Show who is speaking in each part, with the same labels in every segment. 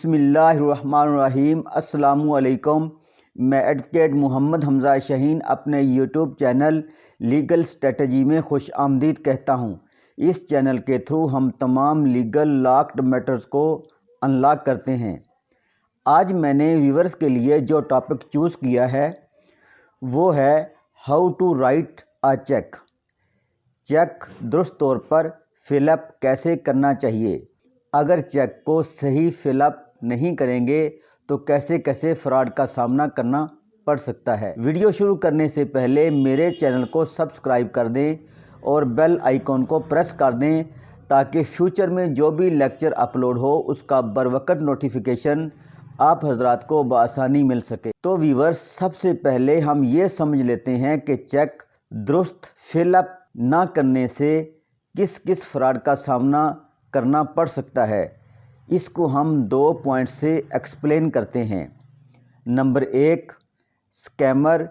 Speaker 1: बिस्मिल्लाहिर्रहमानिर्रहीम। अस्सलामु अलैकुम। मैं एडवोकेट मोहम्मद हमज़ा शहीन अपने यूट्यूब चैनल लीगल स्ट्रेटजी में खुश आमदीद कहता हूँ। इस चैनल के थ्रू हम तमाम लीगल लॉक्ड मैटर्स को अनलॉक करते हैं। आज मैंने व्यूअर्स के लिए जो टॉपिक चूज़ किया है वो है how to write a check. Check दुरुस्त तौर पर फिलअप कैसे करना चाहिए। अगर चेक को सही फिलअप नहीं करेंगे तो कैसे कैसे फ्रॉड का सामना करना पड़ सकता है। वीडियो शुरू करने से पहले मेरे चैनल को सब्सक्राइब कर दें और बेल आइकॉन को प्रेस कर दें ताकि फ्यूचर में जो भी लेक्चर अपलोड हो उसका बरवकत नोटिफिकेशन आप हजरात को बआसानी मिल सके। तो व्यूअर्स, सबसे पहले हम ये समझ लेते हैं कि चेक दुरुस्त फिलअप ना करने से किस किस फ्रॉड का सामना करना पड़ सकता है। इसको हम 2 पॉइंट से एक्सप्लेन करते हैं। Number 1, scammer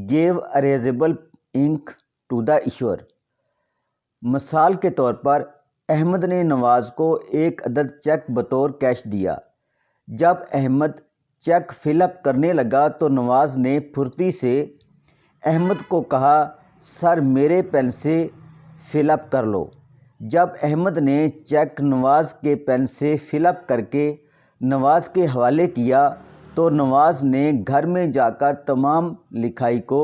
Speaker 1: give erasable ink to the issuer. मिसाल के तौर पर अहमद ने नवाज को एक अदद चेक बतौर कैश दिया। जब अहमद चेक फिलअप करने लगा तो नवाज ने फुर्ती से अहमद को कहा, सर मेरे पेन से फिलअप कर लो। जब अहमद ने चेक नवाज के पेन से फिलअप करके नवाज के हवाले किया तो नवाज ने घर में जाकर तमाम लिखाई को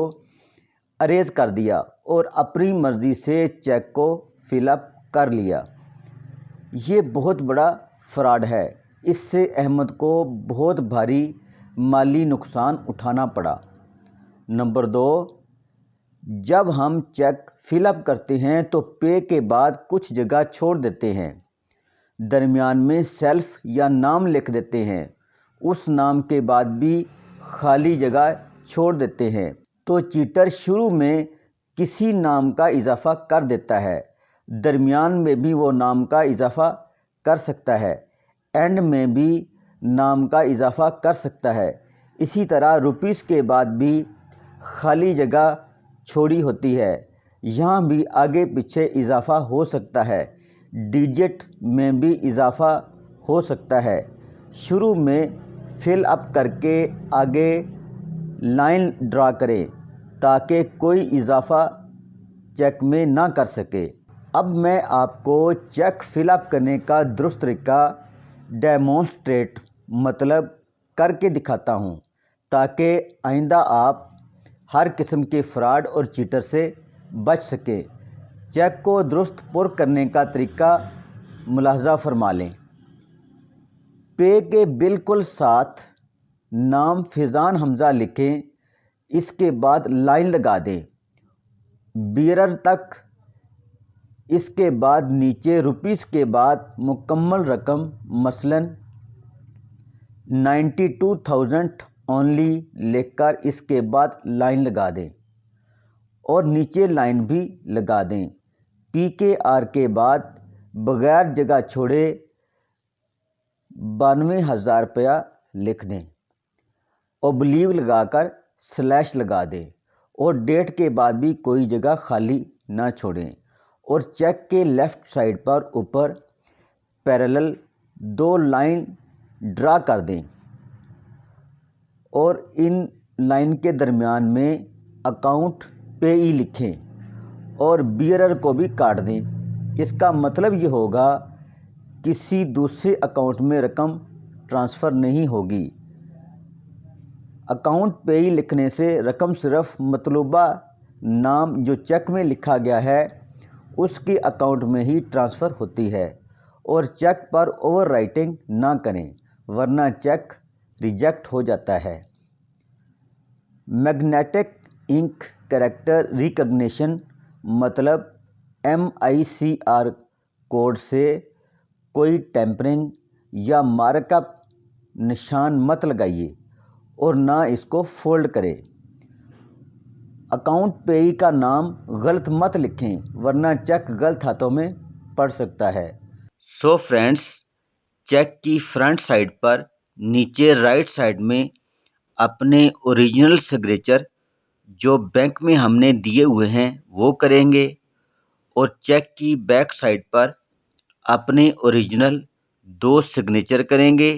Speaker 1: अरेज कर दिया और अपनी मर्ज़ी से चेक को फिलअप कर लिया। ये बहुत बड़ा फ्रॉड है। इससे अहमद को बहुत भारी माली नुकसान उठाना पड़ा। नंबर 2, जब हम चेक फिलअप करते हैं तो पे के बाद कुछ जगह छोड़ देते हैं। दरमियान में सेल्फ या नाम लिख देते हैं। उस नाम के बाद भी खाली जगह छोड़ देते हैं। तो चीटर शुरू में किसी नाम का इजाफा कर देता है, दरमियान में भी वो नाम का इजाफा कर सकता है, एंड में भी नाम का इजाफा कर सकता है। इसी तरह रुपीस के बाद भी खाली जगह छोड़ी होती है, यहाँ भी आगे पीछे इजाफा हो सकता है। डिजिट में भी इजाफा हो सकता है। शुरू में फिल अप करके आगे लाइन ड्रा करें ताकि कोई इजाफा चेक में ना कर सके। अब मैं आपको चेक फिलअप करने का दुरुस्त तरीका डेमोन्स्ट्रेट मतलब करके दिखाता हूँ ताकि आइंदा आप हर किस्म के फ्रॉड और चीटर से बच सके। चेक को दुरुस्त पुर करने का तरीका मुलाहजा फरमा लें। पे के बिल्कुल साथ नाम फिजान हमज़ा लिखें। इसके बाद लाइन लगा दें बियरर तक। इसके बाद नीचे रुपीस के बाद मुकम्मल रकम मसलन 92,000 ओनली लिखकर इसके बाद लाइन लगा दें और नीचे लाइन भी लगा दें। PKR के बाद बगैर जगह छोड़े 92,000 रुपया लिख दें। ओब्लीव लगाकर स्लैश लगा दें और डेट के बाद भी कोई जगह खाली ना छोड़ें और चेक के लेफ़्ट साइड पर ऊपर पैरेलल 2 लाइन ड्रा कर दें और इन लाइन के दरमियान में अकाउंट पेई लिखें और बियरर को भी काट दें। इसका मतलब ये होगा किसी दूसरे अकाउंट में रकम ट्रांसफ़र नहीं होगी। अकाउंट पेई लिखने से रकम सिर्फ मतलूबा नाम जो चेक में लिखा गया है उसके अकाउंट में ही ट्रांसफ़र होती है और चेक पर ओवर राइटिंग ना करें वरना चेक रिजेक्ट हो जाता है। मैग्नेटिक इंक कैरेक्टर रिकग्निशन मतलब MICR कोड से कोई टेम्परिंग या मार्कअप निशान मत लगाइए और ना इसको फोल्ड करें। अकाउंट पेई का नाम गलत मत लिखें वरना चेक गलत हाथों में पड़ सकता है। सो फ्रेंड्स, चेक की फ्रंट साइड पर नीचे राइट साइड में अपने ओरिजिनल सिग्नेचर जो बैंक में हमने दिए हुए हैं वो करेंगे और चेक की बैक साइड पर अपने ओरिजिनल 2 सिग्नेचर करेंगे।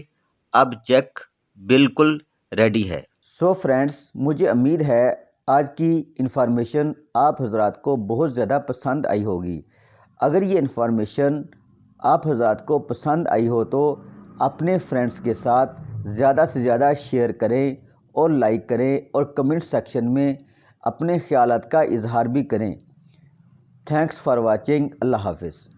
Speaker 1: اب چیک بالکل ریڈی ہے۔ سو فرینڈس، مجھے امید ہے آج کی انفارمیشن آپ حضرات کو بہت زیادہ پسند آئی ہوگی۔ اگر یہ انفارمیشن آپ حضرات کو پسند آئی ہو تو اپنے فرینڈس کے ساتھ زیادہ سے زیادہ شیئر کریں اور لائک کریں اور کمنٹ سیکشن میں اپنے خیالات کا اظہار بھی کریں۔ Thanks for watching. اللہ حافظ۔